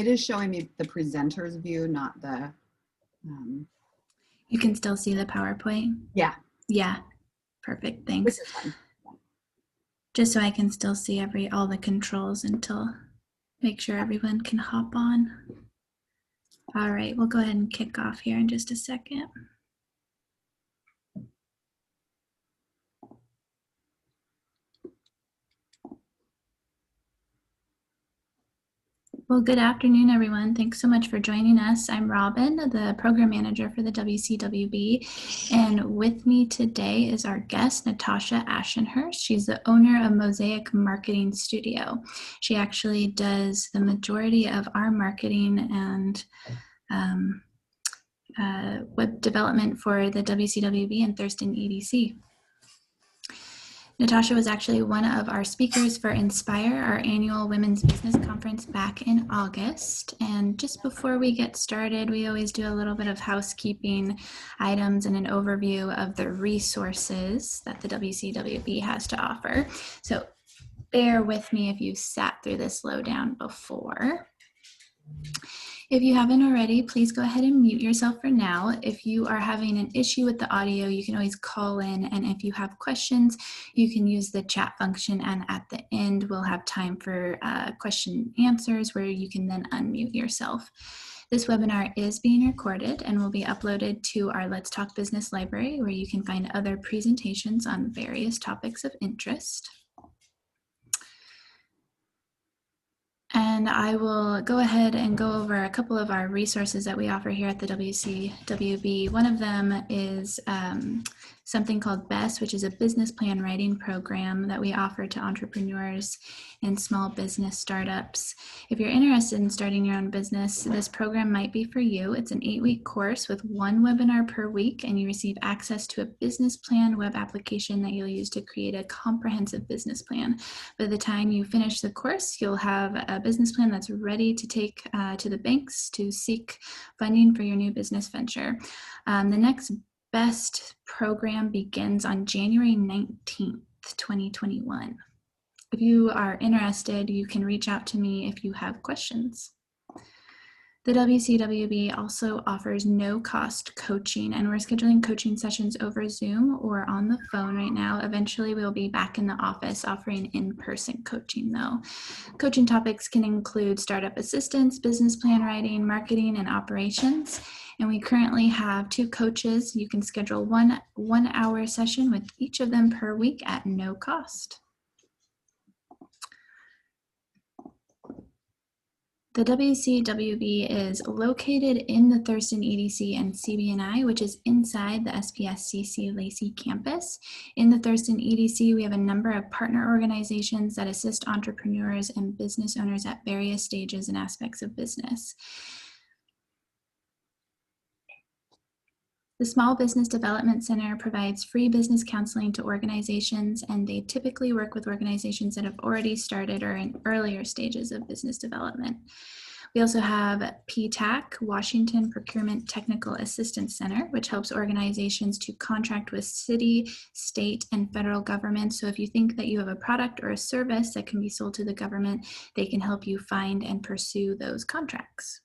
It is showing me the presenter's view, not the, You can still see the PowerPoint? yeah. Yeah, perfect, thanks. Which is fine. Just so I can still see all the controls until, make sure everyone can hop on. All right, we'll go ahead and kick off here in just a second. Well, good afternoon, everyone. Thanks so much for joining us. I'm Robin, the program manager for the WCWB, and with me today is our guest, Natasha Ashenhurst. She's the owner of Mosaic Marketing Studio. She actually does the majority of our marketing and web development for the WCWB and Thurston EDC. Natasha was actually one of our speakers for Inspire, our annual women's business conference back in August. And just before we get started, we always do a little bit of housekeeping items and an overview of the resources that the WCWB has to offer. So bear with me if you sat through this lowdown before. If you haven't already, please go ahead and mute yourself for now. If you are having an issue with the audio, you can always call in, and if you have questions, you can use the chat function, and at the end, we'll have time for question and answers where you can then unmute yourself. This webinar is being recorded and will be uploaded to our Let's Talk Business library, where you can find other presentations on various topics of interest. And I will go ahead and go over a couple of our resources that we offer here at the WCWB. One of them is something called BEST, which is a business plan writing program that we offer to entrepreneurs and small business startups. If you're interested in starting your own business, this program might be for you. It's an 8-week course with 1 webinar per week, and you receive access to a business plan web application that you'll use to create a comprehensive business plan. By the time you finish the course, you'll have a business plan that's ready to take to the banks to seek funding for your new business venture. The next BEST program begins on January 19th, 2021. If you are interested, you can reach out to me if you have questions. The WCWB also offers no-cost coaching, and we're scheduling coaching sessions over Zoom or on the phone right now. Eventually, we'll be back in the office offering in-person coaching, though. Coaching topics can include startup assistance, business plan writing, marketing, and operations. And we currently have 2 coaches. You can schedule one-hour session with each of them per week at no cost. The WCWB is located in the Thurston EDC and CB&I, which is inside the SPSCC Lacey campus. In the Thurston EDC, we have a number of partner organizations that assist entrepreneurs and business owners at various stages and aspects of business. The Small Business Development Center provides free business counseling to organizations, and they typically work with organizations that have already started or in earlier stages of business development. We also have PTAC, Washington Procurement Technical Assistance Center, which helps organizations to contract with city, state, and federal government. So if you think that you have a product or a service that can be sold to the government, they can help you find and pursue those contracts.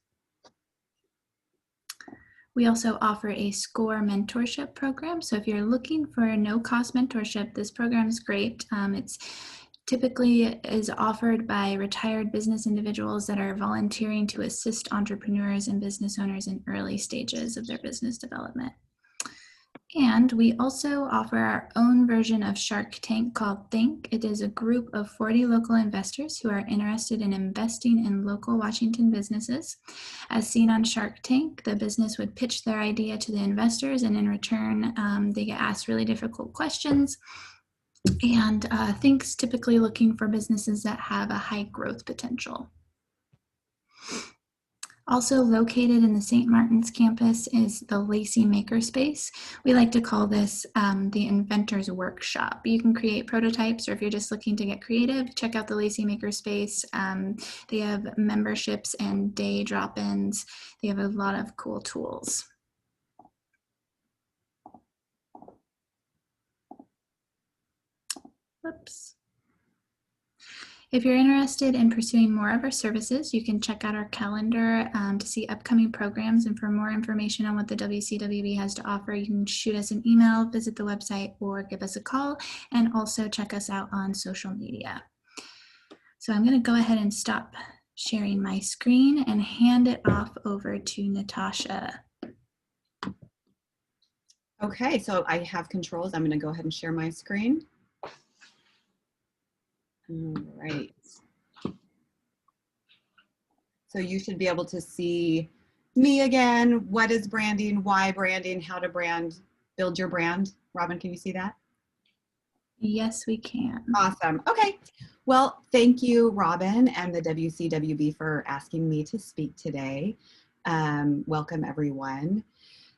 We also offer a SCORE mentorship program. So if you're looking for a no-cost mentorship, this program is great. It's typically is offered by retired business individuals that are volunteering to assist entrepreneurs and business owners in early stages of their business development. And we also offer our own version of Shark Tank called Think. It is a group of 40 local investors who are interested in investing in local Washington businesses. As seen on Shark Tank, the business would pitch their idea to the investors, and in return, they get asked really difficult questions. And Think's typically looking for businesses that have a high growth potential. Also located in the St. Martin's campus is the Lacey Makerspace. We like to call this the Inventor's Workshop. You can create prototypes, or if you're just looking to get creative, check out the Lacey Makerspace. They have memberships and day drop-ins. They have a lot of cool tools. Whoops. If you're interested in pursuing more of our services, you can check out our calendar to see upcoming programs. And for more information on what the WCWB has to offer, you can shoot us an email, visit the website, or give us a call, and also check us out on social media. So I'm going to go ahead and stop sharing my screen and hand it off over to Natasha. Okay, so I have controls. I'm going to go ahead and share my screen. All right. So you should be able to see me again. What is branding? Why branding? How to brand? Build your brand. Robin, can you see that? Yes, we can. Awesome. Okay. Well, thank you, Robin, and the WCWB for asking me to speak today. Welcome, everyone.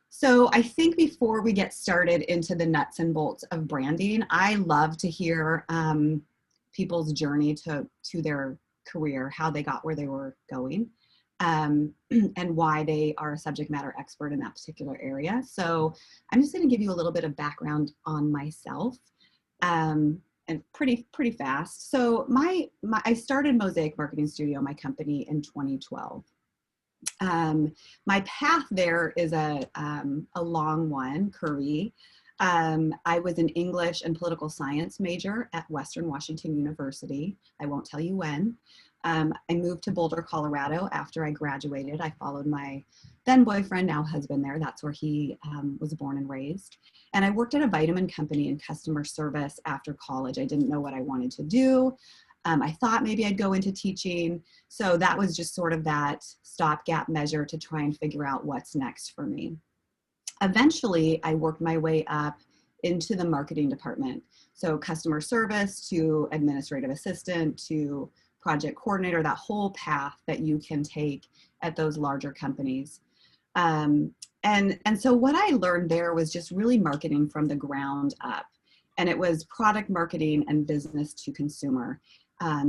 So I think before we get started into the nuts and bolts of branding, I love to hear people's journey to their career, how they got where they were going, and why they are a subject matter expert in that particular area. So I'm just going to give you a little bit of background on myself, and pretty fast. So I started Mosaic Marketing Studio, my company, in 2012. My path there is a long one, career. I was an English and political science major at Western Washington University. I won't tell you when. I moved to Boulder, Colorado after I graduated. I followed my then boyfriend, now husband there. That's where he was born and raised. And I worked at a vitamin company in customer service after college. I didn't know what I wanted to do. I thought maybe I'd go into teaching. So that was just sort of that stopgap measure to try and figure out what's next for me. Eventually, I worked my way up into the marketing department. So customer service to administrative assistant to project coordinator, that whole path that you can take at those larger companies. And so what I learned there was just really marketing from the ground up. And it was product marketing and business to consumer.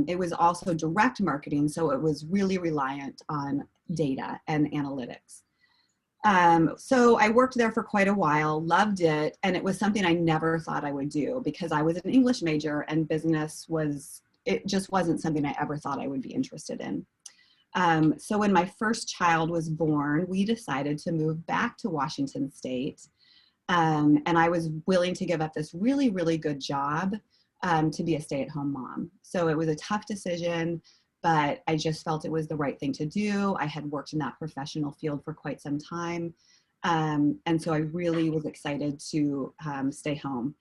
It was also direct marketing, so it was really reliant on data and analytics. So I worked there for quite a while, loved it, and it was something I never thought I would do because I was an English major and business it just wasn't something I ever thought I would be interested in. So when my first child was born, we decided to move back to Washington State, and I was willing to give up this really, really good job to be a stay-at-home mom. So it was a tough decision, but I just felt it was the right thing to do. I had worked in that professional field for quite some time. And so I really was excited to stay home.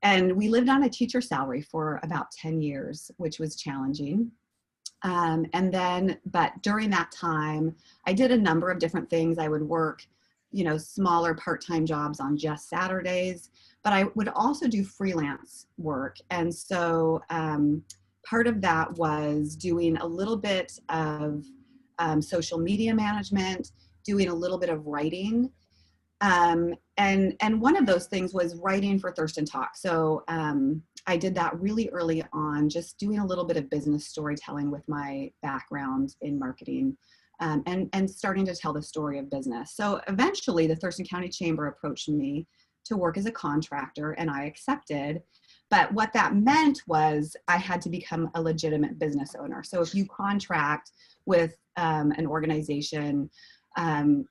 And we lived on a teacher salary for about 10 years, which was challenging. But during that time, I did a number of different things. I would work, smaller part-time jobs on just Saturdays, but I would also do freelance work. And so part of that was doing a little bit of social media management, doing a little bit of writing. And one of those things was writing for Thurston Talk. So I did that really early on, just doing a little bit of business storytelling with my background in marketing. And starting to tell the story of business. So eventually the Thurston County Chamber approached me to work as a contractor, and I accepted. But what that meant was I had to become a legitimate business owner. So if you contract with an organization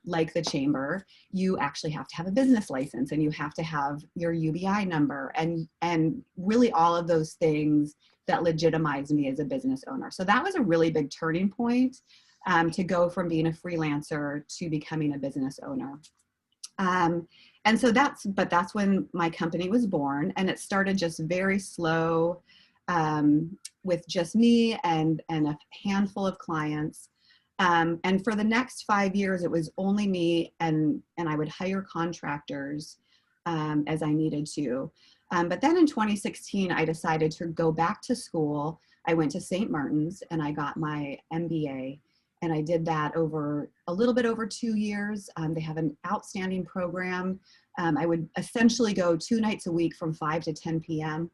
like the Chamber, you actually have to have a business license and you have to have your UBI number and really all of those things that legitimize me as a business owner. So that was a really big turning point. To go from being a freelancer to becoming a business owner. And so that's when my company was born, and it started just very slow with just me and a handful of clients. And for the next 5 years, it was only me and I would hire contractors as I needed to. But then in 2016, I decided to go back to school. I went to St. Martin's and I got my MBA. And I did that over a little bit over 2 years. They have an outstanding program. I would essentially go 2 nights a week from 5 to 10 p.m.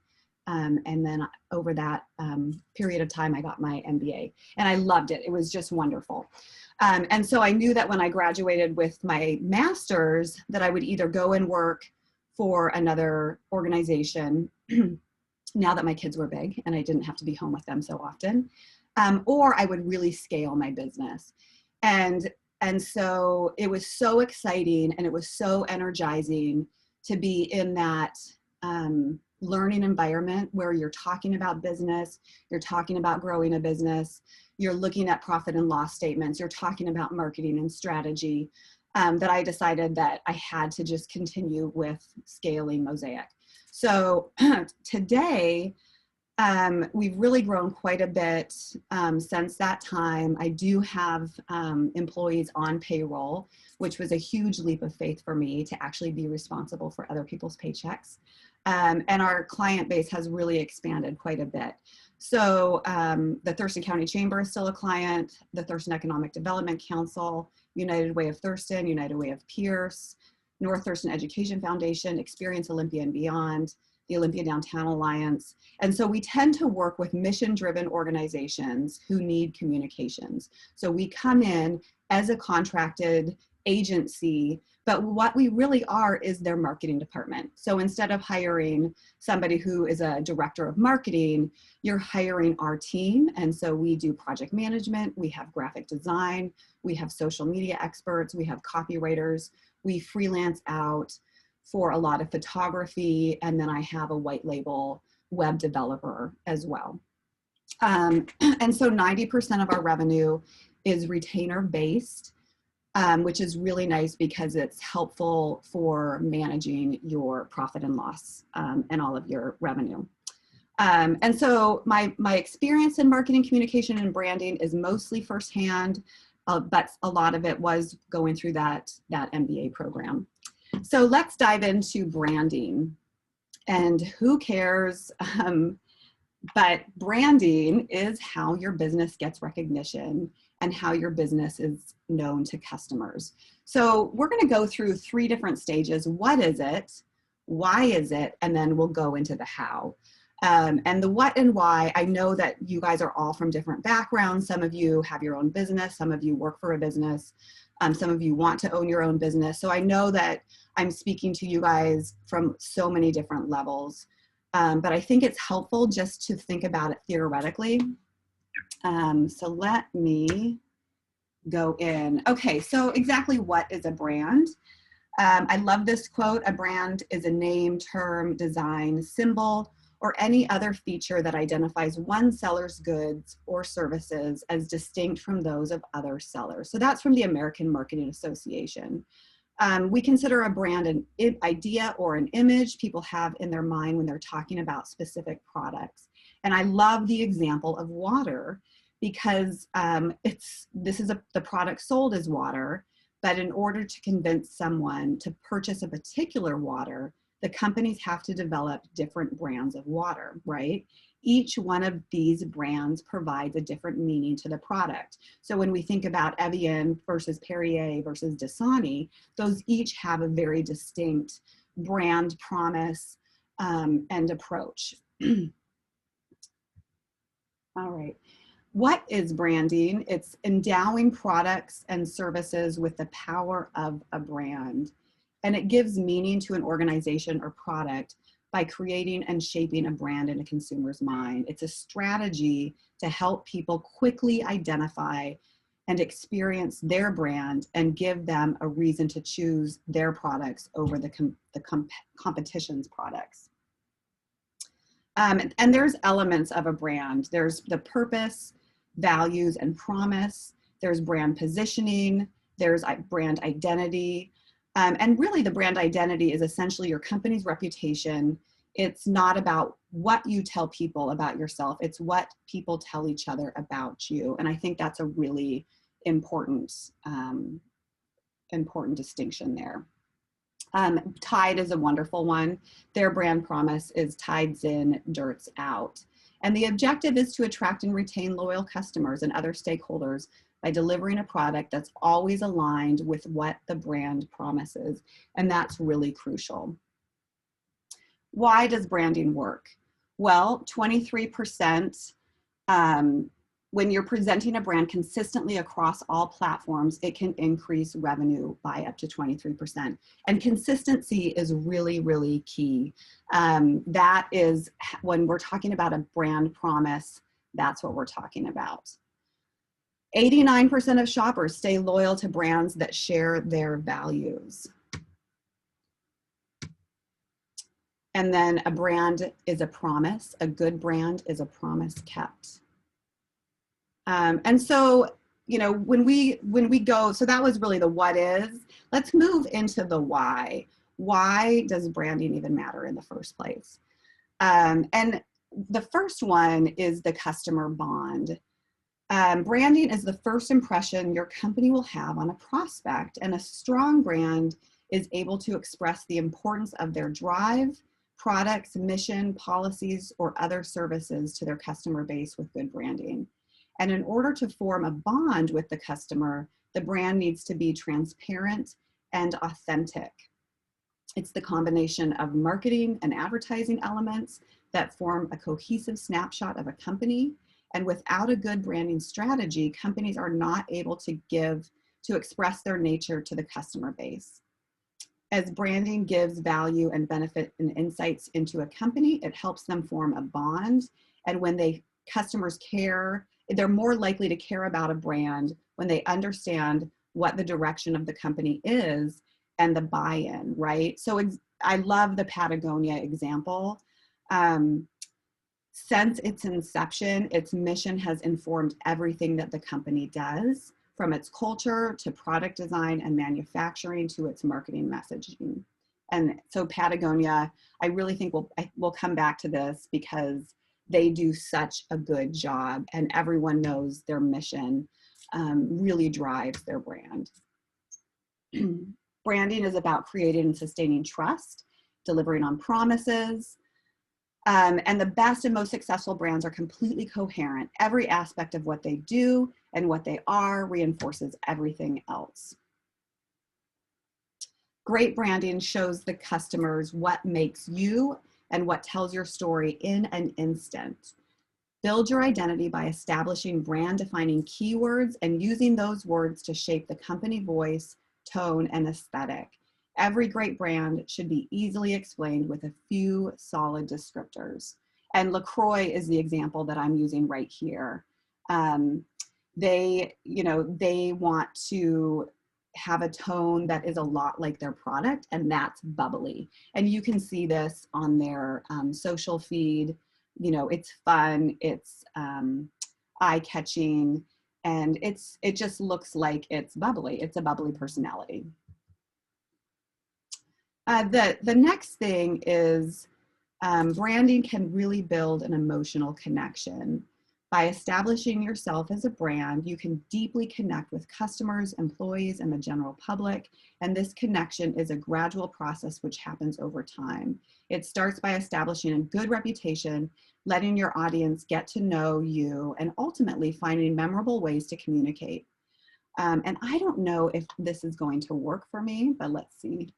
And then over that period of time, I got my MBA. And I loved it. It was just wonderful. And so I knew that when I graduated with my master's, that I would either go and work for another organization now that my kids were big and I didn't have to be home with them so often. Or I would really scale my business. And so it was so exciting and it was so energizing to be in that learning environment where you're talking about business, you're talking about growing a business, you're looking at profit and loss statements, you're talking about marketing and strategy, that I decided that I had to just continue with scaling Mosaic. So today, we've really grown quite a bit since that time. I do have employees on payroll, which was a huge leap of faith for me to actually be responsible for other people's paychecks. And our client base has really expanded quite a bit. So the Thurston County Chamber is still a client, the Thurston Economic Development Council, United Way of Thurston, United Way of Pierce, North Thurston Education Foundation, Experience Olympia and Beyond, the Olympia Downtown Alliance. And so we tend to work with mission-driven organizations who need communications. So we come in as a contracted agency, but what we really are is their marketing department. So instead of hiring somebody who is a director of marketing, you're hiring our team. And so we do project management, we have graphic design, we have social media experts, we have copywriters, we freelance out for a lot of photography, and then I have a white label web developer as well. And so 90% of our revenue is retainer based, which is really nice because it's helpful for managing your profit and loss and all of your revenue. And so my experience in marketing, communication, and branding is mostly firsthand, but a lot of it was going through that MBA program. So let's dive into branding. And who cares? But branding is how your business gets recognition and how your business is known to customers. So we're going to go through 3 different stages. What is it? Why is it? And then we'll go into the how. And the what and why, I know that you guys are all from different backgrounds. Some of you have your own business. Some of you work for a business. Some of you want to own your own business. So I know that I'm speaking to you guys from so many different levels. But I think it's helpful just to think about it theoretically. So let me go in. Okay, so exactly what is a brand? I love this quote. A brand is a name, term, design, symbol, or any other feature that identifies one seller's goods or services as distinct from those of other sellers. So that's from the American Marketing Association. We consider a brand an idea or an image people have in their mind when they're talking about specific products. And I love the example of water because the product sold as water, but in order to convince someone to purchase a particular water, the companies have to develop different brands of water, right? Each one of these brands provides a different meaning to the product. So when we think about Evian versus Perrier versus Dasani, those each have a very distinct brand promise and approach. All right. What is branding? It's endowing products and services with the power of a brand. And it gives meaning to an organization or product by creating and shaping a brand in a consumer's mind. It's a strategy to help people quickly identify and experience their brand and give them a reason to choose their products over the competition's products. And there's elements of a brand. There's the purpose, values, and promise. There's brand positioning. There's brand identity. And really the brand identity is essentially your company's reputation. It's not about what you tell people about yourself. It's what people tell each other about you. And I think that's a really important distinction there. Tide is a wonderful one. Their brand promise is tides in, dirt's out. And the objective is to attract and retain loyal customers and other stakeholders by delivering a product that's always aligned with what the brand promises. And that's really crucial. Why does branding work? Well, 23% when you're presenting a brand consistently across all platforms, it can increase revenue by up to 23%. And consistency is really, really key. That is when we're talking about a brand promise, that's what we're talking about. 89% of shoppers stay loyal to brands that share their values. And then a brand is a promise. A good brand is a promise kept. And so, you know, when we go, so that was really the what is. Let's move into the why. Why does branding even matter in the first place? And the first one is the customer bond. Branding is the first impression your company will have on a prospect, and a strong brand is able to express the importance of their drive, products, mission, policies, or other services to their customer base with good branding. And in order to form a bond with the customer, the brand needs to be transparent and authentic. It's the combination of marketing and advertising elements that form a cohesive snapshot of a company. And without a good branding strategy, companies are not able to express their nature to the customer base. As branding gives value and benefit and insights into a company, it helps them form a bond. And when customers care, they're more likely to care about a brand when they understand what the direction of the company is and the buy-in, right? So I love the Patagonia example. Since its inception, its mission has informed everything that the company does, from its culture to product design and manufacturing to its marketing messaging. And so Patagonia, I really think we'll come back to this because they do such a good job, and everyone knows their mission really drives their brand. Branding is about creating and sustaining trust, delivering on promises, and the best and most successful brands are completely coherent. Every aspect of what they do and what they are reinforces everything else. Great branding shows the customers what makes you and what tells your story in an instant. Build your identity by establishing brand-defining keywords and using those words to shape the company voice, tone, and aesthetic. Every great brand should be easily explained with a few solid descriptors. And LaCroix is the example that I'm using right here. They want to have a tone that is a lot like their product, and that's bubbly. And you can see this on their social feed. You know, it's fun, it's eye-catching, and it just looks like it's bubbly. It's a bubbly personality. The next thing is branding can really build an emotional connection. By establishing yourself as a brand, you can deeply connect with customers, employees, and the general public. And this connection is a gradual process which happens over time. It starts by establishing a good reputation, letting your audience get to know you, and ultimately finding memorable ways to communicate. And I don't know if this is going to work for me, but let's see.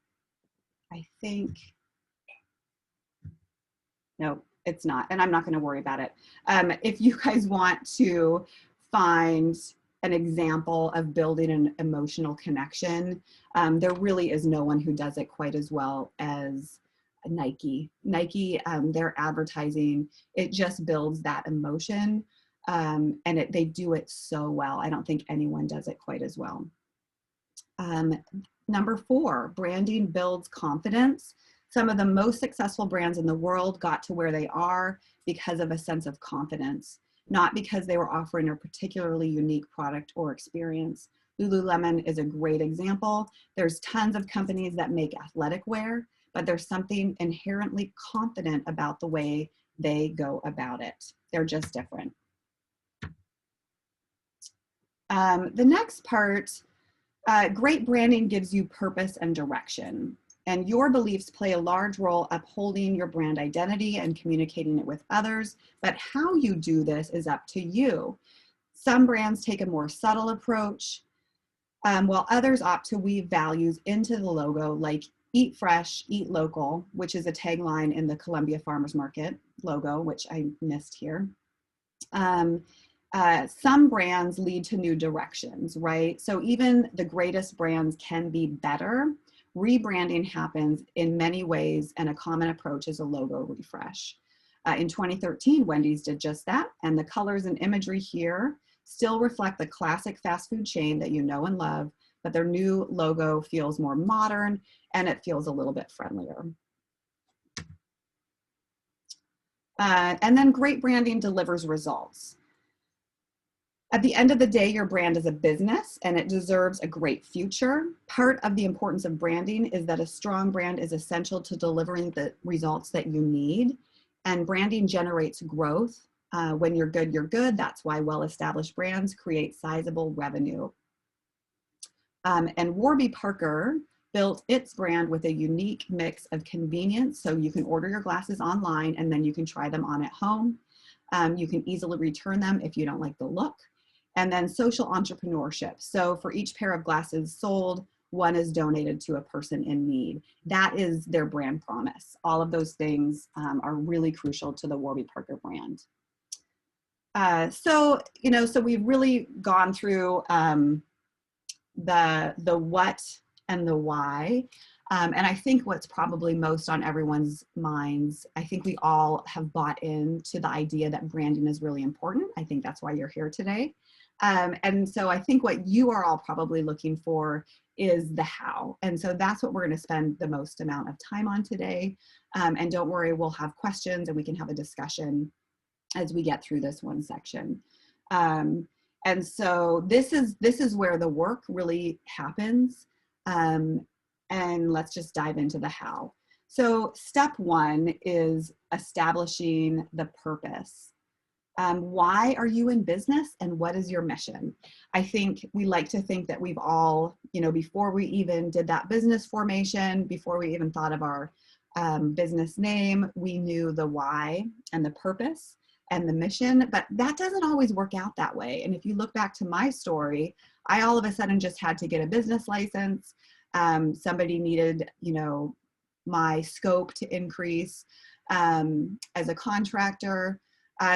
I think, no, it's not, and I'm not going to worry about it. If you guys want to find an example of building an emotional connection, there really is no one who does it quite as well as Nike. Nike, their advertising, it just builds that emotion, and they do it so well. I don't think anyone does it quite as well. Number 4, branding builds confidence. Some of the most successful brands in the world got to where they are because of a sense of confidence, not because they were offering a particularly unique product or experience. Lululemon is a great example. There's tons of companies that make athletic wear, but there's something inherently confident about the way they go about it. They're just different. The next part, great branding gives you purpose and direction. And your beliefs play a large role upholding your brand identity and communicating it with others, but how you do this is up to you. Some brands take a more subtle approach, while others opt to weave values into the logo, like Eat Fresh, Eat Local, which is a tagline in the Columbia Farmers Market logo, which I missed here. Some brands lead to new directions, right? So even the greatest brands can be better. Rebranding happens in many ways, and a common approach is a logo refresh. In 2013, Wendy's did just that, and the colors and imagery here still reflect the classic fast food chain that you know and love, but their new logo feels more modern and it feels a little bit friendlier. And then great branding delivers results. At the end of the day, your brand is a business and it deserves a great future. Part of the importance of branding is that a strong brand is essential to delivering the results that you need. And branding generates growth. When you're good, you're good. That's why well-established brands create sizable revenue. And Warby Parker built its brand with a unique mix of convenience. So you can order your glasses online and then you can try them on at home. You can easily return them if you don't like the look. And then social entrepreneurship. So for each pair of glasses sold, one is donated to a person in need. That is their brand promise. All of those things are really crucial to the Warby Parker brand. So we've really gone through the what and the why. And I think what's probably most on everyone's minds, I think we all have bought into the idea that branding is really important. I think that's why you're here today. And so I think what you are all probably looking for is the how. And so that's what we're going to spend the most amount of time on today. And don't worry, we'll have questions and we can have a discussion as we get through this one section. And so this is where the work really happens. And let's just dive into the how. So step one is establishing the purpose. Why are you in business and what is your mission? I think we like to think that we've all, before we even did that business formation, before we even thought of our business name, we knew the why and the purpose and the mission, but that doesn't always work out that way. And if you look back to my story, I all of a sudden just had to get a business license. Somebody needed, my scope to increase as a contractor.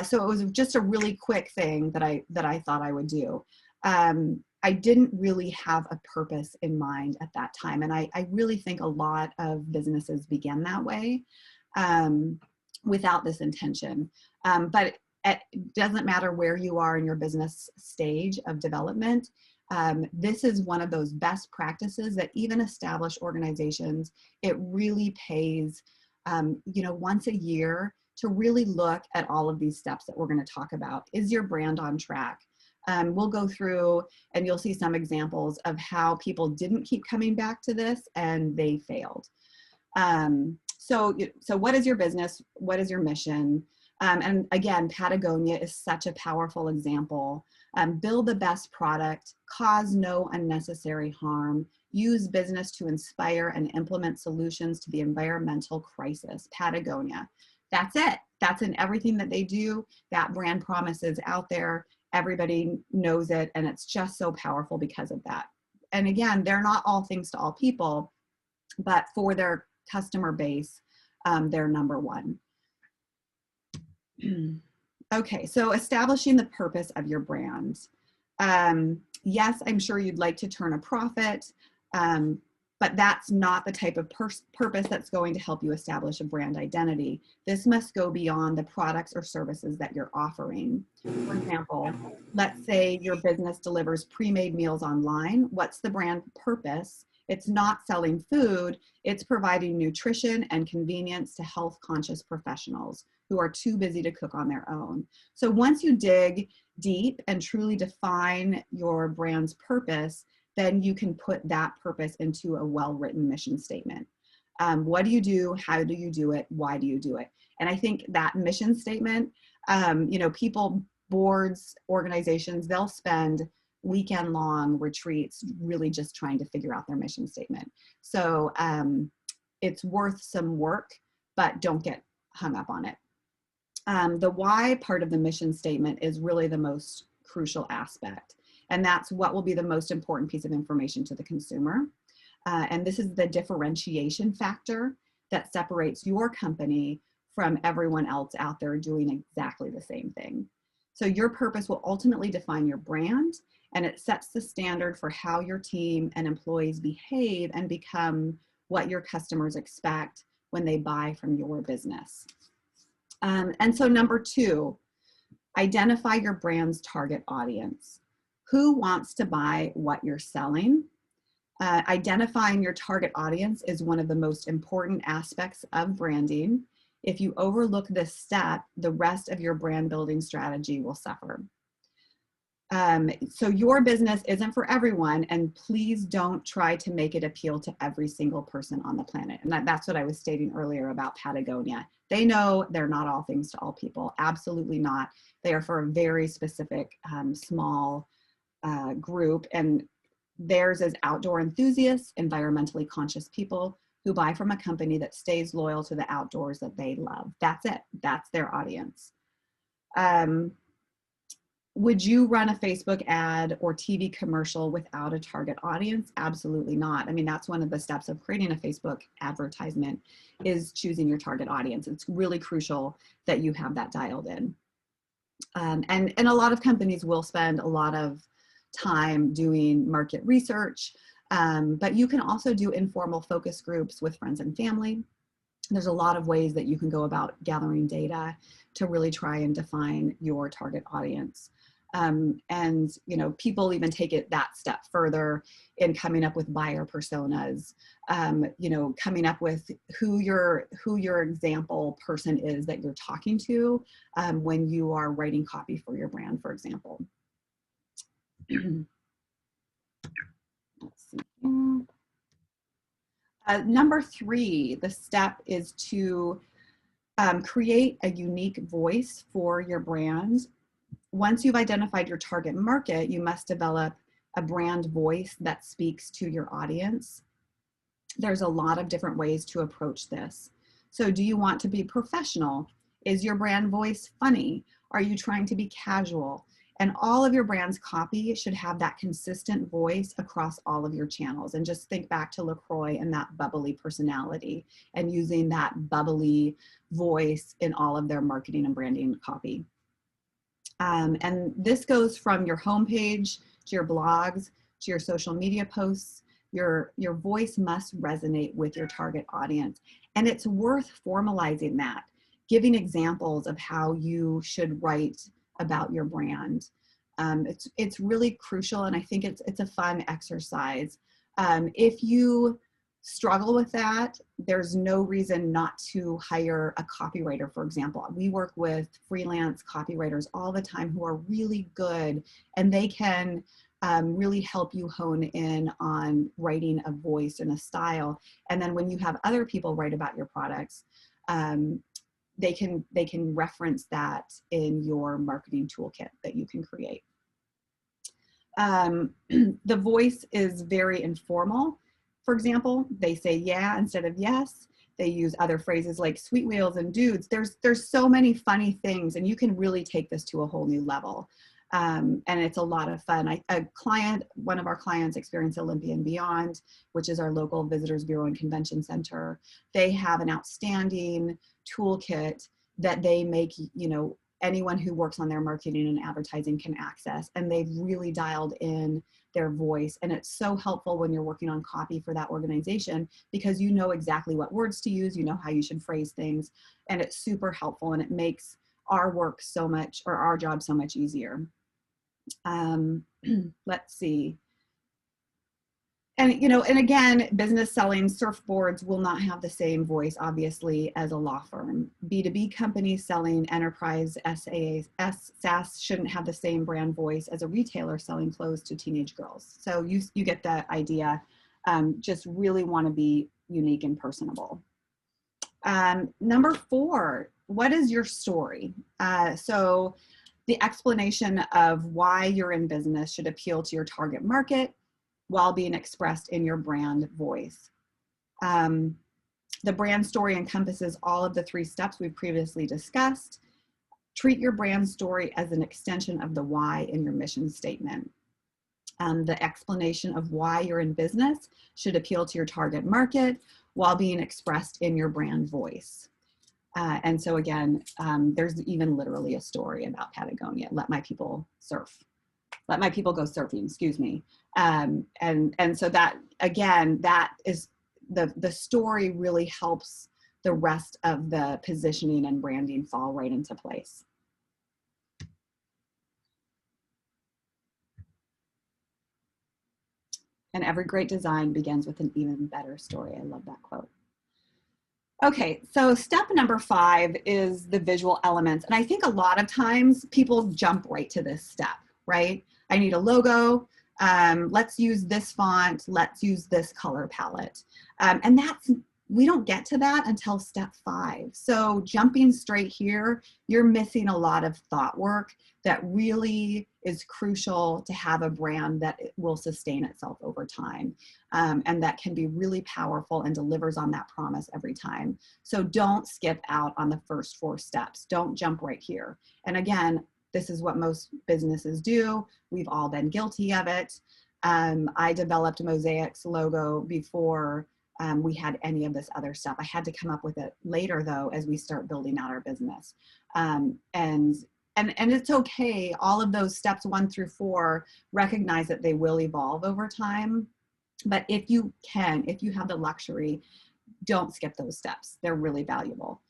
So it was just a really quick thing that I thought I would do. I didn't really have a purpose in mind at that time. And I really think a lot of businesses begin that way without this intention. But it doesn't matter where you are in your business stage of development. This is one of those best practices that even established organizations, it really pays, once a year to really look at all of these steps that we're going to talk about. Is your brand on track? We'll go through and you'll see some examples of how people didn't keep coming back to this and they failed. So what is your business? What is your mission? And again, Patagonia is such a powerful example. Build the best product, cause no unnecessary harm, use business to inspire and implement solutions to the environmental crisis. Patagonia. That's it. That's in everything that they do. That brand promise is out there. Everybody knows it. And it's just so powerful because of that. And again, they're not all things to all people, but for their customer base, they're number one. Okay, so establishing the purpose of your brand. Yes, I'm sure you'd like to turn a profit, but that's not the type of purpose that's going to help you establish a brand identity. This must go beyond the products or services that you're offering. For example, let's say your business delivers pre-made meals online. What's the brand purpose? It's not selling food, it's providing nutrition and convenience to health-conscious professionals who are too busy to cook on their own. So once you dig deep and truly define your brand's purpose, then you can put that purpose into a well-written mission statement. What do you do? How do you do it? Why do you do it? And I think that mission statement, people, boards, organizations, they'll spend weekend-long retreats really just trying to figure out their mission statement. So it's worth some work, but don't get hung up on it. The why part of the mission statement is really the most crucial aspect. And that's what will be the most important piece of information to the consumer. And this is the differentiation factor that separates your company from everyone else out there doing exactly the same thing. So your purpose will ultimately define your brand, and it sets the standard for how your team and employees behave and become what your customers expect when they buy from your business. And so number 2, identify your brand's target audience. Who wants to buy what you're selling? Identifying your target audience is one of the most important aspects of branding. If you overlook this step, the rest of your brand building strategy will suffer. So your business isn't for everyone, and please don't try to make it appeal to every single person on the planet. And that's what I was stating earlier about Patagonia. They know they're not all things to all people. Absolutely not. They are for a very specific small group, and theirs is outdoor enthusiasts, environmentally conscious people who buy from a company that stays loyal to the outdoors that they love. That's it. That's their audience. Would you run a Facebook ad or TV commercial without a target audience? Absolutely not. I mean, that's one of the steps of creating a Facebook advertisement, is choosing your target audience. It's really crucial that you have that dialed in. And a lot of companies will spend a lot of time doing market research, but you can also do informal focus groups with friends and family. There's a lot of ways that you can go about gathering data to really try and define your target audience. And you know, people even take it that step further in coming up with buyer personas, you know, coming up with who your example person is that you're talking to when you are writing copy for your brand, for example. Let's see. Number 3, the step is to create a unique voice for your brand. Once you've identified your target market, you must develop a brand voice that speaks to your audience. There's a lot of different ways to approach this. So do you want to be professional? Is your brand voice funny? Are you trying to be casual? And all of your brand's copy should have that consistent voice across all of your channels. And just think back to LaCroix and that bubbly personality, and using that bubbly voice in all of their marketing and branding copy. And this goes from your homepage to your blogs to your social media posts. Your voice must resonate with your target audience. And it's worth formalizing that, giving examples of how you should write about your brand. It's really crucial, and I think it's a fun exercise. If you struggle with that, there's no reason not to hire a copywriter, for example. We work with freelance copywriters all the time who are really good, and they can really help you hone in on writing a voice and a style. And then when you have other people write about your products, they can reference that in your marketing toolkit that you can create. The voice is very informal. For example, they say yeah instead of yes. They use other phrases like sweet wheels and dudes. There's so many funny things, and you can really take this to a whole new level. And it's a lot of fun. One of our clients, Experience Olympia and Beyond, which is our local Visitors Bureau and Convention Center, they have an outstanding toolkit that they make, you know, anyone who works on their marketing and advertising can access. And they've really dialed in their voice. And it's so helpful when you're working on copy for that organization, because you know exactly what words to use, you know how you should phrase things, and it's super helpful, and it makes our work so much, or our job so much easier. Let's see. And, you know, and again, business selling surfboards will not have the same voice, obviously, as a law firm. B2B companies selling enterprise SaaS shouldn't have the same brand voice as a retailer selling clothes to teenage girls. So you get the idea. Just really want to be unique and personable. Number 4, what is your story? So the explanation of why you're in business should appeal to your target market while being expressed in your brand voice. The brand story encompasses all of the 3 steps we've previously discussed. Treat your brand story as an extension of the why in your mission statement. The explanation of why you're in business should appeal to your target market while being expressed in your brand voice. And so again, there's even literally a story about Patagonia. Let my people surf. Let my people go surfing, excuse me. And so that, again, that is the story really helps the rest of the positioning and branding fall right into place. And every great design begins with an even better story. I love that quote. Okay, so step number 5 is the visual elements. And I think a lot of times people jump right to this step, right? I need a logo. Let's use this font. Let's use this color palette. And we don't get to that until step 5. So jumping straight here, you're missing a lot of thought work that really is crucial to have a brand that will sustain itself over time, and that can be really powerful and delivers on that promise every time. So don't skip out on the first 4 steps. Don't jump right here. And again, this is what most businesses do. We've all been guilty of it. I developed Mosaic's logo before we had any of this other stuff. I had to come up with it later, though, as we start building out our business. And it's okay. All of those steps 1 through 4, recognize that they will evolve over time. But if you have the luxury, don't skip those steps. They're really valuable.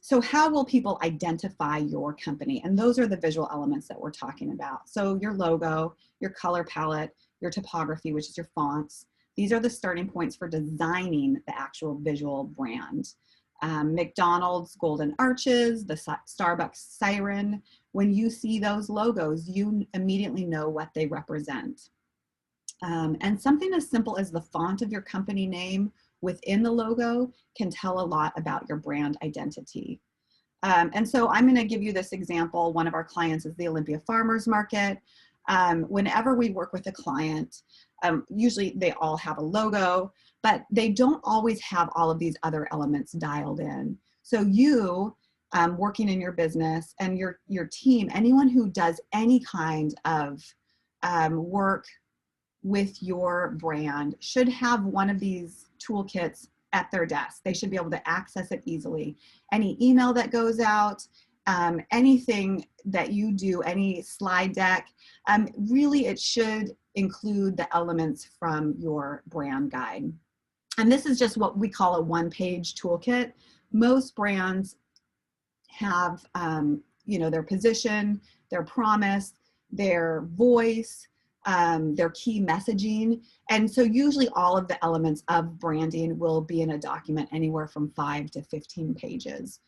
So how will people identify your company? And those are the visual elements that we're talking about. So your logo, your color palette, your typography, which is your fonts. These are the starting points for designing the actual visual brand. McDonald's golden arches, the Starbucks siren. When you see those logos, you immediately know what they represent. And something as simple as the font of your company name within the logo can tell a lot about your brand identity. And so I'm going to give you this example. One of our clients is the Olympia Farmers Market. Whenever we work with a client, usually they all have a logo, but they don't always have all of these other elements dialed in. So you, working in your business, and your team, anyone who does any kind of work with your brand should have one of these toolkits at their desk. They should be able to access it easily. Any email that goes out, anything that you do, any slide deck, really it should include the elements from your brand guide. And this is just what we call a one-page toolkit. Most brands have their position, their promise, their voice, their key messaging. And so usually all of the elements of branding will be in a document anywhere from 5 to 15 pages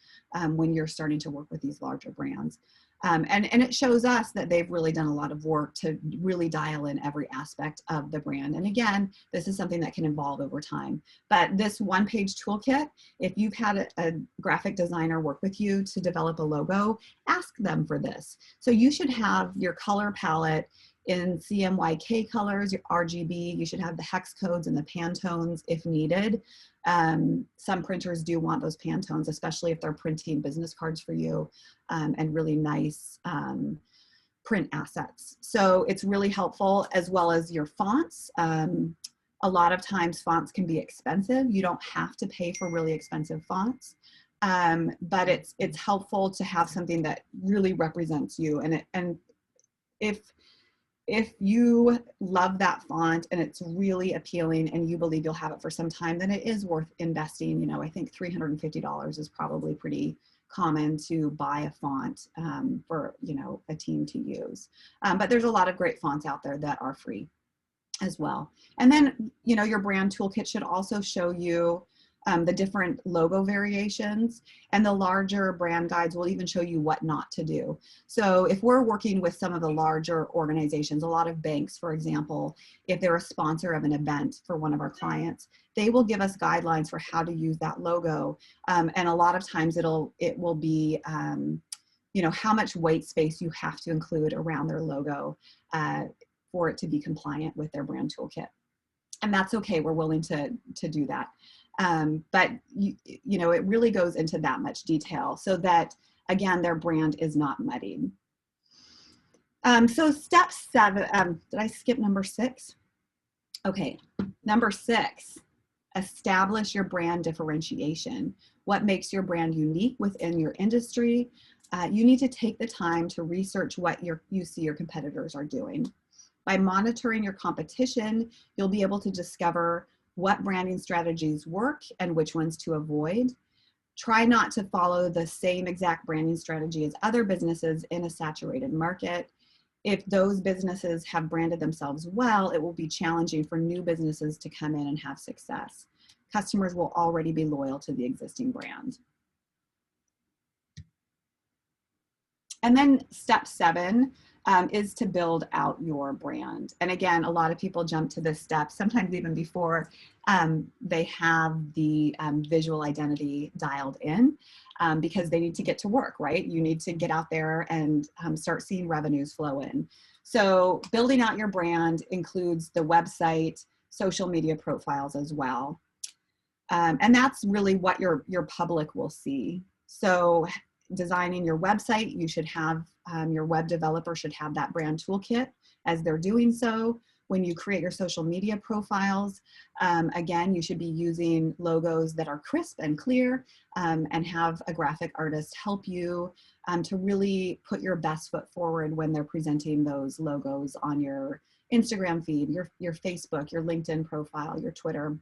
when you're starting to work with these larger brands. And it shows us that they've really done a lot of work to really dial in every aspect of the brand. And again, this is something that can evolve over time. But this one-page toolkit, if you've had a graphic designer work with you to develop a logo, ask them for this. So you should have your color palette in CMYK colors, your RGB. You should have the hex codes and the Pantones if needed. Some printers do want those Pantones, especially if they're printing business cards for you, and really nice print assets. So it's really helpful, as well as your fonts. A lot of times fonts can be expensive. You don't have to pay for really expensive fonts, but it's helpful to have something that really represents you. And if you love that font and it's really appealing and you believe you'll have it for some time, then it is worth investing. I think $350 is probably pretty common to buy a font for, a team to use. But there's a lot of great fonts out there that are free as well. And then, your brand toolkit should also show you the different logo variations, and the larger brand guides will even show you what not to do. So if we're working with some of the larger organizations, a lot of banks, for example, if they're a sponsor of an event for one of our clients, they will give us guidelines for how to use that logo. And a lot of times it will be, how much white space you have to include around their logo for it to be compliant with their brand toolkit. And that's okay. We're willing to do that. But it really goes into that much detail so that, again, their brand is not muddied. So step 7, did I skip number 6? Okay, number 6, establish your brand differentiation. what makes your brand unique within your industry. You need to take the time to research what you see your competitors are doing. By monitoring your competition, you'll be able to discover what branding strategies work and which ones to avoid. Try not to follow the same exact branding strategy as other businesses in a saturated market. If those businesses have branded themselves well, it will be challenging for new businesses to come in and have success. Customers will already be loyal to the existing brand. And then step 7 is to build out your brand. And again, a lot of people jump to this step, sometimes even before they have the visual identity dialed in, because they need to get to work, right? You need to get out there and start seeing revenues flow in. So building out your brand includes the website, social media profiles as well. And that's really what your public will see. So designing your website, you should have, your web developer should have that brand toolkit as they're doing so. When you create your social media profiles, again, you should be using logos that are crisp and clear, and have a graphic artist help you to really put your best foot forward when they're presenting those logos on your Instagram feed, your Facebook, your LinkedIn profile, your Twitter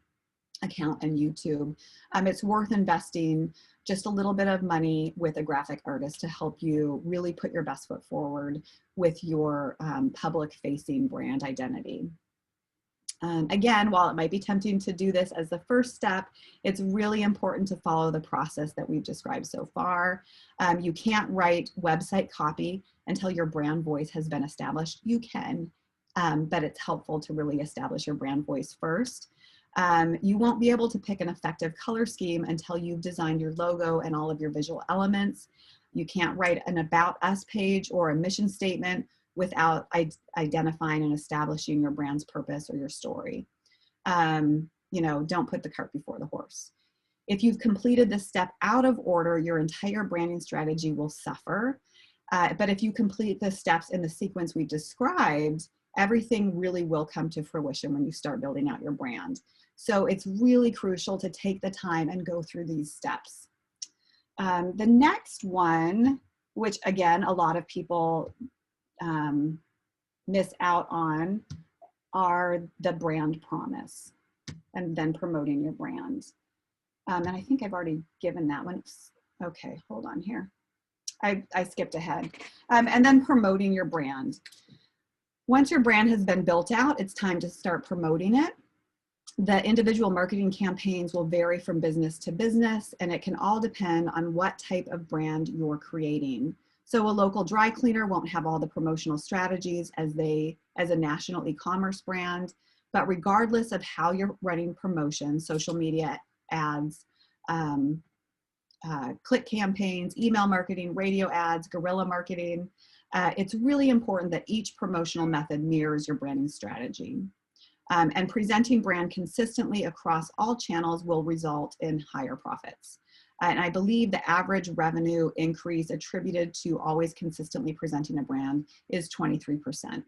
account, and YouTube. It's worth investing just a little bit of money with a graphic artist to help you really put your best foot forward with your public facing brand identity. Again, while it might be tempting to do this as the first step, it's really important to follow the process that we've described so far. You can't write website copy until your brand voice has been established. You can, but it's helpful to really establish your brand voice first. You won't be able to pick an effective color scheme until you've designed your logo and all of your visual elements. You can't write an About Us page or a mission statement without identifying and establishing your brand's purpose or your story. You know, don't put the cart before the horse. If you've completed this step out of order, your entire branding strategy will suffer. But if you complete the steps in the sequence we've described, everything really will come to fruition when you start building out your brand. So it's really crucial to take the time and go through these steps. The next one, which again, a lot of people miss out on, are the brand promise and then promoting your brand. And I think I've already given that one. Okay, hold on here. I skipped ahead. And then promoting your brand. Once your brand has been built out, it's time to start promoting it. The individual marketing campaigns will vary from business to business, and it can all depend on what type of brand you're creating. So a local dry cleaner won't have all the promotional strategies as a national e-commerce brand, but regardless of how you're running promotion, social media ads, click campaigns, email marketing, radio ads, guerrilla marketing, it's really important that each promotional method mirrors your branding strategy. And presenting brand consistently across all channels will result in higher profits. And I believe the average revenue increase attributed to always consistently presenting a brand is 23%.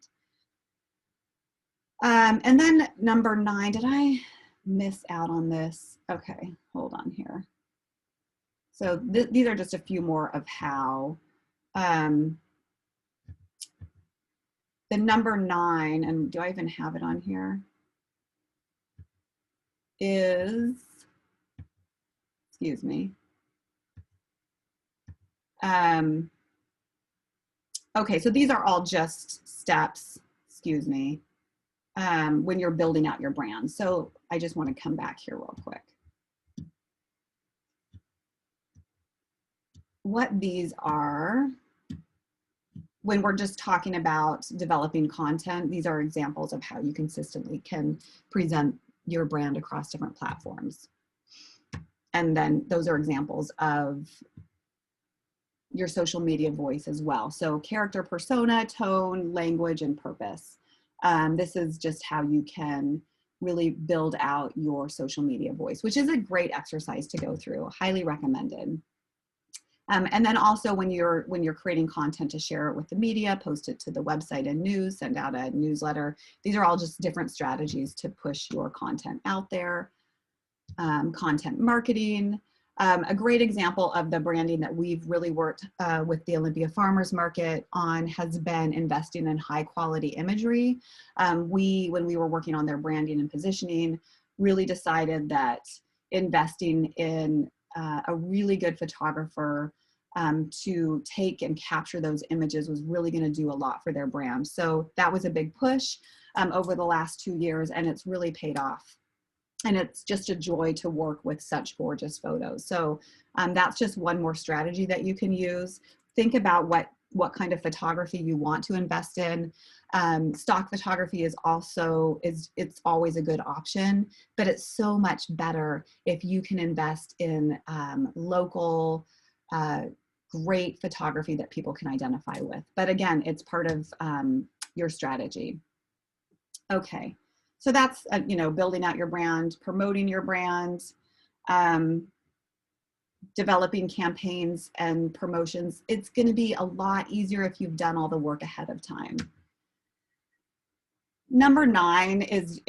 And then number 9, did I miss out on this? Okay, hold on here. So these are just a few more of how. The number 9, and do I even have it on here? Is, excuse me. Okay, so these are all just steps, excuse me, when you're building out your brand. So I just want to come back here real quick. What these are, when we're just talking about developing content, these are examples of how you consistently can present your brand across different platforms. And then those are examples of your social media voice as well. So character, persona, tone, language, and purpose. This is just how you can really build out your social media voice, which is a great exercise to go through, highly recommended. And then also when you're creating content to share it with the media, post it to the website and news, send out a newsletter. These are all just different strategies to push your content out there. Content marketing. A great example of the branding that we've really worked with the Olympia Farmers Market on has been investing in high quality imagery. When we were working on their branding and positioning, really decided that investing in a really good photographer to take and capture those images was really going to do a lot for their brand. So that was a big push over the last 2 years, and it's really paid off. And it's just a joy to work with such gorgeous photos. So that's just one more strategy that you can use. Think about what kind of photography you want to invest in. Stock photography is it's always a good option, but it's so much better if you can invest in local, great photography that people can identify with. But again, it's part of your strategy. Okay. So that's, building out your brand, promoting your brand, developing campaigns and promotions. It's going to be a lot easier if you've done all the work ahead of time. Number 9 is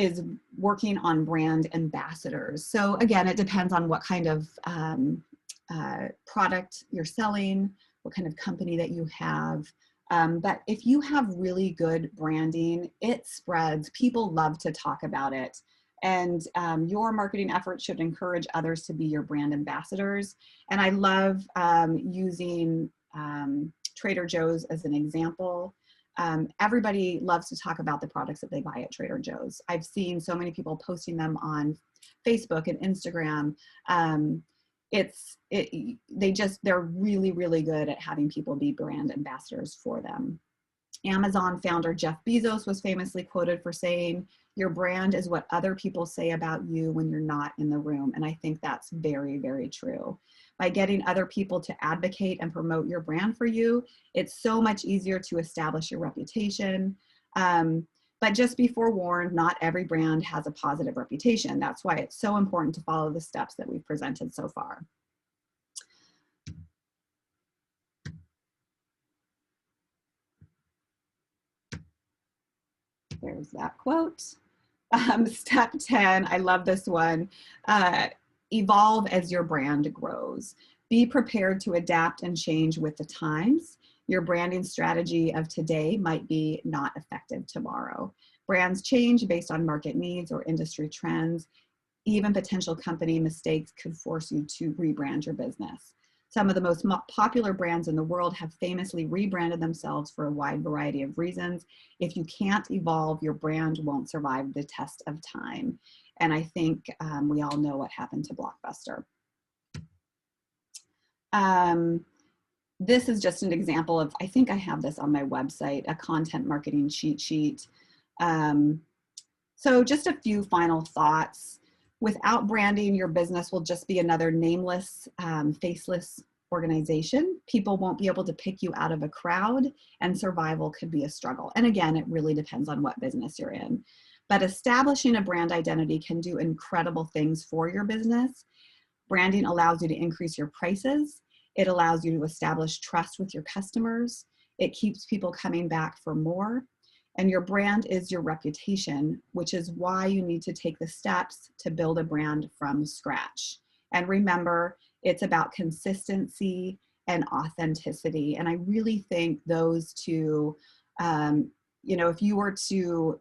working on brand ambassadors. So again, it depends on what kind of product you're selling, what kind of company that you have. But if you have really good branding, it spreads. People love to talk about it. And your marketing efforts should encourage others to be your brand ambassadors. And I love using Trader Joe's as an example. Everybody loves to talk about the products that they buy at Trader Joe's. I've seen so many people posting them on Facebook and Instagram. They're really, really good at having people be brand ambassadors for them. Amazon founder Jeff Bezos was famously quoted for saying, "Your brand is what other people say about you when you're not in the room." And I think that's very, very true. By getting other people to advocate and promote your brand for you, it's so much easier to establish your reputation. But just be forewarned, not every brand has a positive reputation. That's why it's so important to follow the steps that we've presented so far. There's that quote. Step 10, I love this one. Evolve as your brand grows. Be prepared to adapt and change with the times. Your branding strategy of today might be not effective tomorrow. Brands change based on market needs or industry trends. Even potential company mistakes could force you to rebrand your business. Some of the most popular brands in the world have famously rebranded themselves for a wide variety of reasons. If you can't evolve, your brand won't survive the test of time. And I think we all know what happened to Blockbuster. This is just an example of, I think I have this on my website, a content marketing cheat sheet. So just a few final thoughts. Without branding, your business will just be another nameless, faceless organization. People won't be able to pick you out of a crowd, and survival could be a struggle. And again, it really depends on what business you're in. But establishing a brand identity can do incredible things for your business. Branding allows you to increase your prices. It allows you to establish trust with your customers. It keeps people coming back for more. And your brand is your reputation, which is why you need to take the steps to build a brand from scratch. And remember, it's about consistency and authenticity. And I really think those two, if you were to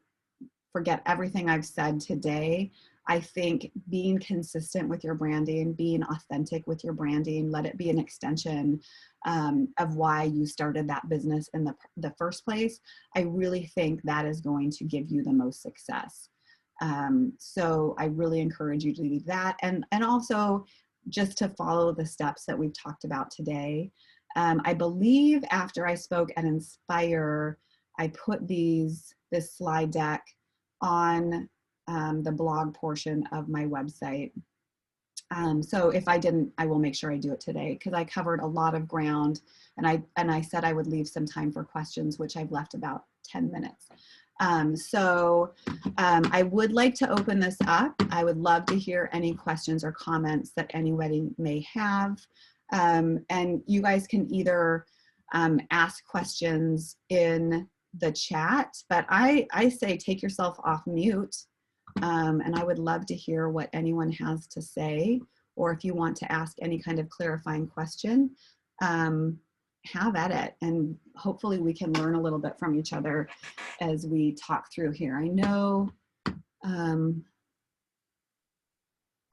forget everything I've said today, I think being consistent with your branding, being authentic with your branding, let it be an extension of why you started that business in the first place. I really think that is going to give you the most success. So I really encourage you to do that. And also just to follow the steps that we've talked about today. I believe after I spoke at Inspire, I put this slide deck on the blog portion of my website. So if I didn't, I will make sure I do it today, because I covered a lot of ground, and I said I would leave some time for questions, which I've left about 10 minutes. I would like to open this up. I would love to hear any questions or comments that anybody may have. And you guys can either ask questions in the chat, but I say take yourself off mute. And I would love to hear what anyone has to say, or if you want to ask any kind of clarifying question, have at it. And hopefully we can learn a little bit from each other as we talk through here. I know,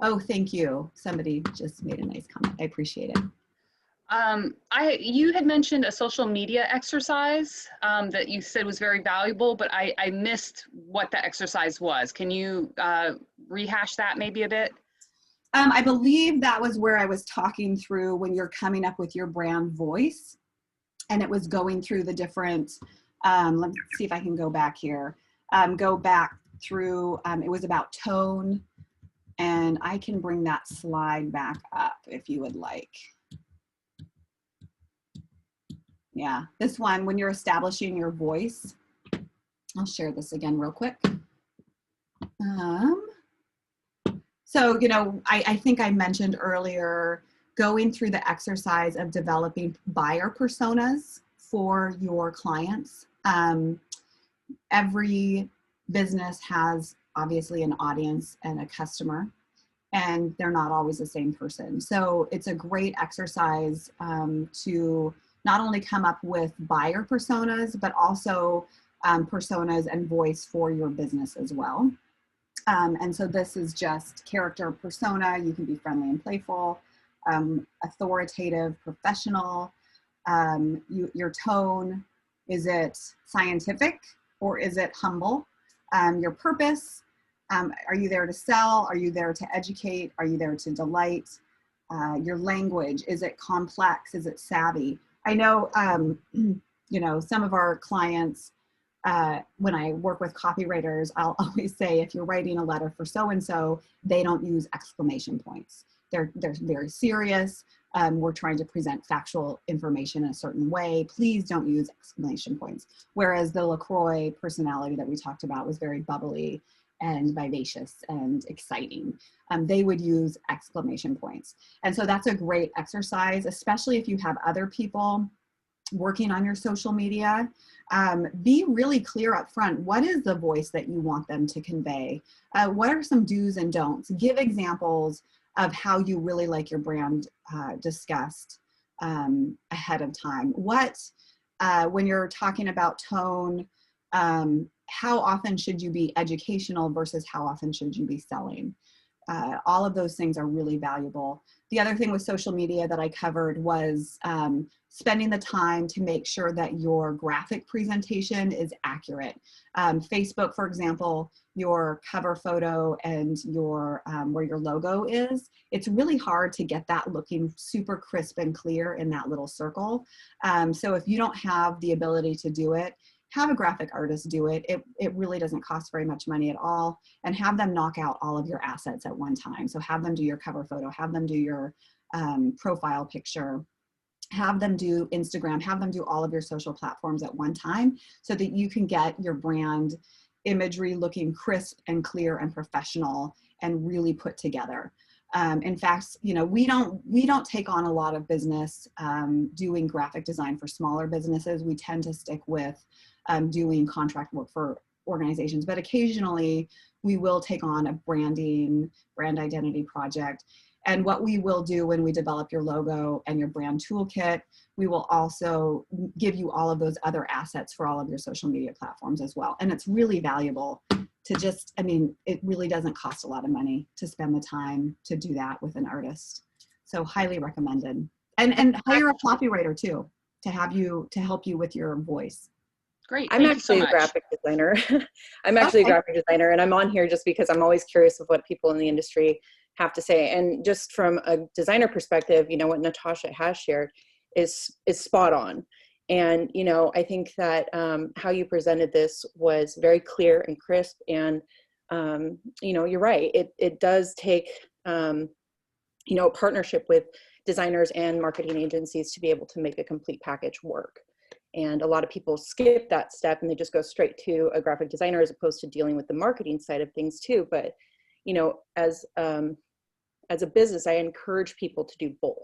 oh, thank you. Somebody just made a nice comment. I appreciate it. You had mentioned a social media exercise that you said was very valuable, but I missed what the exercise was. Can you rehash that maybe a bit? I believe that was where I was talking through when you're coming up with your brand voice, and it was going through the different, let me see if I can go back here, go back through, it was about tone, and I can bring that slide back up if you would like. Yeah, this one, when you're establishing your voice, I'll share this again real quick. So, you know, I think I mentioned earlier, going through the exercise of developing buyer personas for your clients. Every business has obviously an audience and a customer, and they're not always the same person. So it's a great exercise to not only come up with buyer personas, but also personas and voice for your business as well. And so this is just character persona. You can be friendly and playful, authoritative, professional. Your tone, is it scientific or is it humble? Your purpose, are you there to sell? Are you there to educate? Are you there to delight? Your language, is it complex? Is it savvy? I know, you know, some of our clients, when I work with copywriters, I'll always say, if you're writing a letter for so-and-so, they don't use exclamation points. They're very serious. We're trying to present factual information in a certain way. Please don't use exclamation points. Whereas the LaCroix personality that we talked about was very bubbly and vivacious and exciting. They would use exclamation points. And so that's a great exercise, especially if you have other people working on your social media. Be really clear up front. What is the voice that you want them to convey? What are some do's and don'ts? Give examples of how you really like your brand discussed ahead of time. What, when you're talking about tone, how often should you be educational versus how often should you be selling? All of those things are really valuable. The other thing with social media that I covered was spending the time to make sure that your graphic presentation is accurate. Facebook, for example, your cover photo and your where your logo is, it's really hard to get that looking super crisp and clear in that little circle. So if you don't have the ability to do it, have a graphic artist do it. It really doesn't cost very much money at all, and have them knock out all of your assets at one time. So have them do your cover photo, have them do your profile picture, have them do Instagram, have them do all of your social platforms at one time so that you can get your brand imagery looking crisp and clear and professional and really put together. In fact, you know, we don't take on a lot of business doing graphic design for smaller businesses. We tend to stick with doing contract work for organizations, but occasionally we will take on a brand identity project. And what we will do when we develop your logo and your brand toolkit, we will also give you all of those other assets for all of your social media platforms as well. And it's really valuable to just, I mean, it really doesn't cost a lot of money to spend the time to do that with an artist. So highly recommended. And hire a copywriter too, to help you with your voice. Great. I'm actually a graphic designer. I'm actually a graphic designer, and I'm on here just because I'm always curious of what people in the industry have to say. And just from a designer perspective, you know, what Natasha has shared is spot on. And, you know, I think that how you presented this was very clear and crisp. And, you know, you're right. It does take, you know, a partnership with designers and marketing agencies to be able to make a complete package work. And a lot of people skip that step and they just go straight to a graphic designer as opposed to dealing with the marketing side of things too. But, you know, as a business, I encourage people to do both.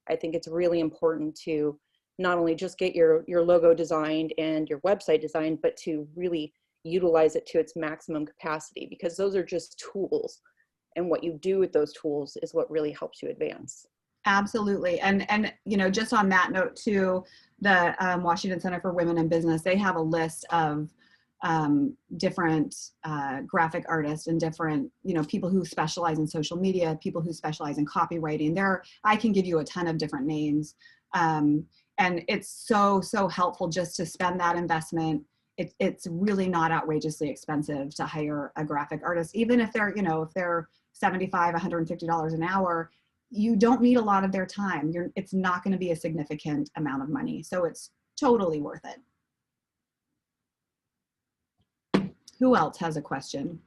I think it's really important to not only just get your logo designed and your website designed, but to really utilize it to its maximum capacity, because those are just tools. and what you do with those tools is what really helps you advance. Absolutely. And you know, just on that note too, the Washington Center for Women in Business, they have a list of different graphic artists and different, you know, people who specialize in social media, people who specialize in copywriting. I can give you a ton of different names. And it's so helpful just to spend that investment. It's really not outrageously expensive to hire a graphic artist, even if they're, you know, if they're $75, $150 an hour. You don't need a lot of their time. It's not going to be a significant amount of money. So it's totally worth it. Who else has a question?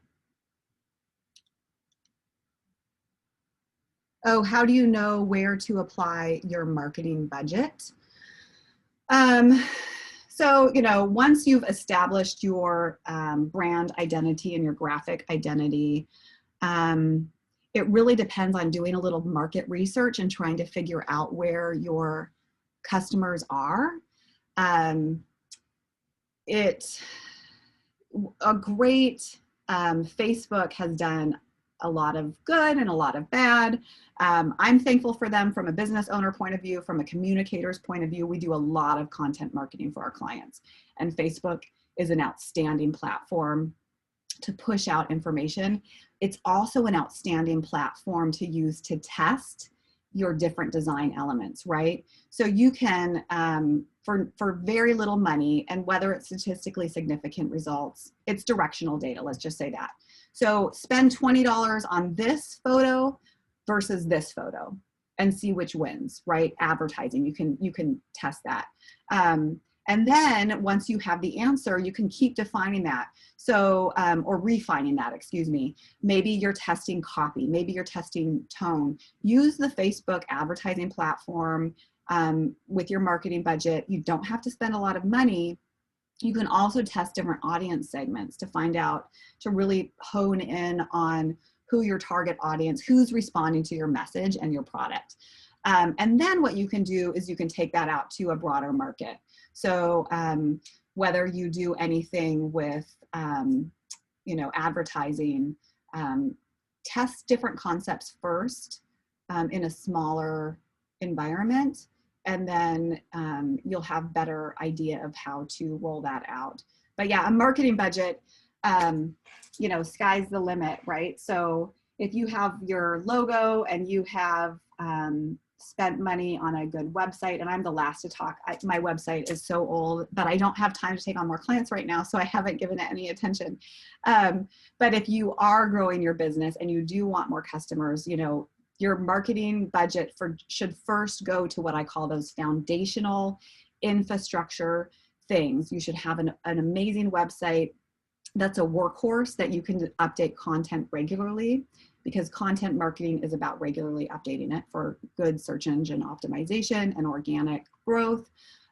Oh, how do you know where to apply your marketing budget? So, you know, once you've established your brand identity and your graphic identity, it really depends on doing a little market research and trying to figure out where your customers are. Facebook has done a lot of good and a lot of bad. I'm thankful for them from a business owner point of view, from a communicator's point of view. We do a lot of content marketing for our clients, and Facebook is an outstanding platform to push out information. It's also an outstanding platform to use to test your different design elements, right? So you can, for very little money, and whether it's statistically significant results, it's directional data, let's just say that. So spend $20 on this photo versus this photo and see which wins, right? Advertising, you can test that. And then once you have the answer, you can keep defining that. So, or refining that, excuse me. Maybe you're testing copy, maybe you're testing tone. Use the Facebook advertising platform with your marketing budget. You don't have to spend a lot of money. You can also test different audience segments to find out, to really hone in on who your target audience, who's responding to your message and your product. And then what you can do is you can take that out to a broader market. So whether you do anything with, you know, advertising, test different concepts first in a smaller environment, and then you'll have better idea of how to roll that out. But yeah, a marketing budget, you know, sky's the limit, right? So if you have your logo and you have spent money on a good website, and I'm the last to talk, my website is so old, but I don't have time to take on more clients right now, so I haven't given it any attention. But if you are growing your business and you do want more customers, you know, your marketing budget should first go to what I call those foundational infrastructure things. You should have an amazing website that's a workhorse that you can update content regularly, because content marketing is about regularly updating it for good search engine optimization and organic growth.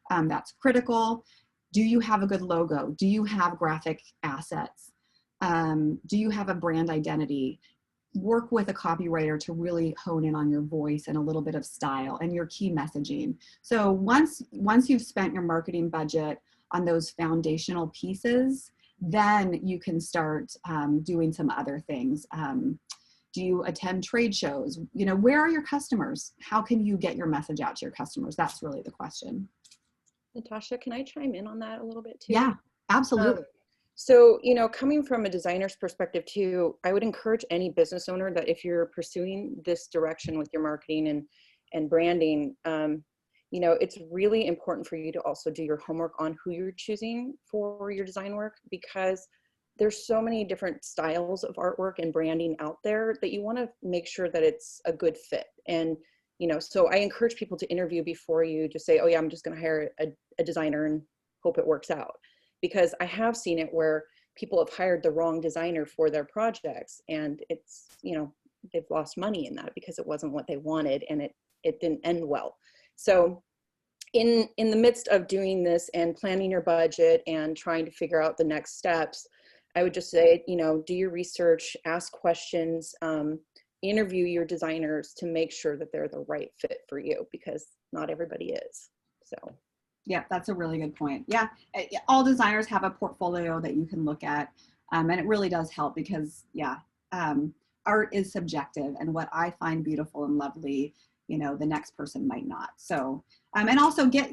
That's critical. Do you have a good logo? Do you have graphic assets? Do you have a brand identity? Work with a copywriter to really hone in on your voice and a little bit of style and your key messaging. So once you've spent your marketing budget on those foundational pieces, then you can start doing some other things. Do you attend trade shows? You know, where are your customers? How can you get your message out to your customers? That's really the question. Natasha, can I chime in on that a little bit too? Yeah, absolutely. So, you know, coming from a designer's perspective too, I would encourage any business owner that if you're pursuing this direction with your marketing and branding, you know, it's really important for you to also do your homework on who you're choosing for your design work, because there's so many different styles of artwork and branding out there that you want to make sure that it's a good fit. And, you know, so I encourage people to interview before you just say, oh yeah, I'm just going to hire a designer and hope it works out. Because I have seen it where people have hired the wrong designer for their projects, and it's, you know, they've lost money in that because it wasn't what they wanted, and it didn't end well. So in the midst of doing this and planning your budget and trying to figure out the next steps, I would just say, you know, do your research, ask questions, interview your designers to make sure that they're the right fit for you, because not everybody is. So. Yeah, that's a really good point. Yeah, all designers have a portfolio that you can look at, and it really does help because, yeah, art is subjective, and what I find beautiful and lovely, you know, the next person might not. So, and also get,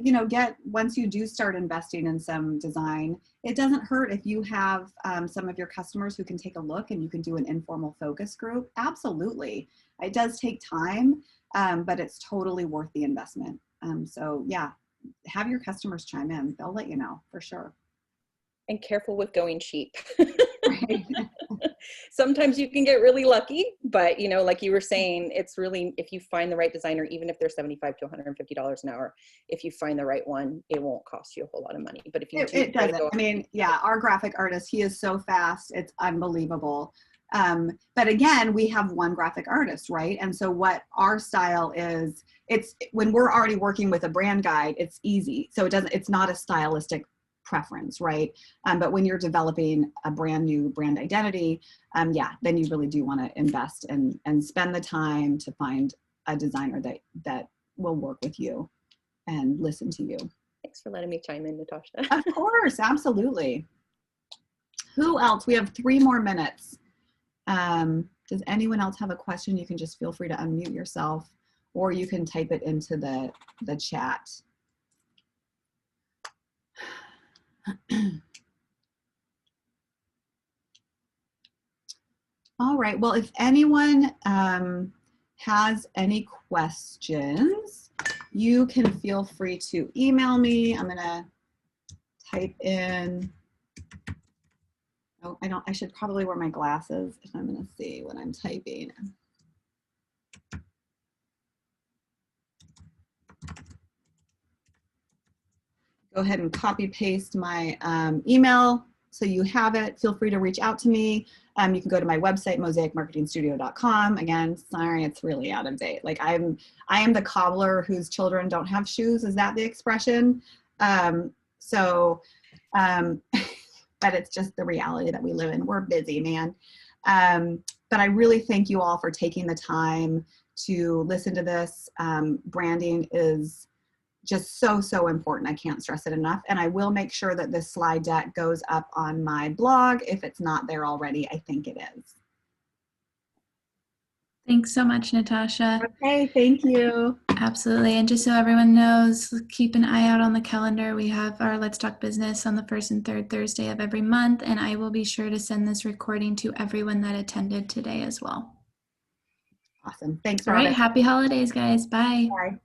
once you do start investing in some design, it doesn't hurt if you have some of your customers who can take a look and you can do an informal focus group. Absolutely. It does take time, but it's totally worth the investment. So yeah, have your customers chime in. They'll let you know for sure. And careful with going cheap. Right. Sometimes you can get really lucky, but you know, like you were saying, it's really, if you find the right designer, even if they're $75 to $150 an hour, if you find the right one, it won't cost you a whole lot of money. But if you it doesn't. I mean, yeah, our graphic artist, he is so fast, it's unbelievable. But again, we have one graphic artist, right? And so what our style is, it's when we're already working with a brand guide, it's easy. So it's not a stylistic preference, right? But when you're developing a brand new brand identity, yeah, then you really do want to invest and spend the time to find a designer that will work with you and listen to you. Thanks for letting me chime in, Natasha. Of course, absolutely. Who else? We have 3 more minutes. Does anyone else have a question? You can just feel free to unmute yourself, or you can type it into the chat. All right, well, if anyone has any questions, you can feel free to email me. I'm gonna type in, oh, I should probably wear my glasses if I'm gonna see what I'm typing. Go ahead and copy paste my email so you have it. Feel free to reach out to me. You can go to my website, mosaicmarketingstudio.com. Again, sorry, it's really out of date. Like I am the cobbler whose children don't have shoes. Is that the expression? But it's just the reality that we live in. We're busy, man. But I really thank you all for taking the time to listen to this. Branding is just so important. I can't stress it enough. And I will make sure that this slide deck goes up on my blog. If it's not there already, I think it is. Thanks so much, Natasha. Okay, thank you. Absolutely. And just so everyone knows, keep an eye out on the calendar. We have our Let's Talk Business on the 1st and 3rd Thursday of every month. And I will be sure to send this recording to everyone that attended today as well. Awesome. Thanks, All Robin. right. Happy holidays, guys. Bye. Bye.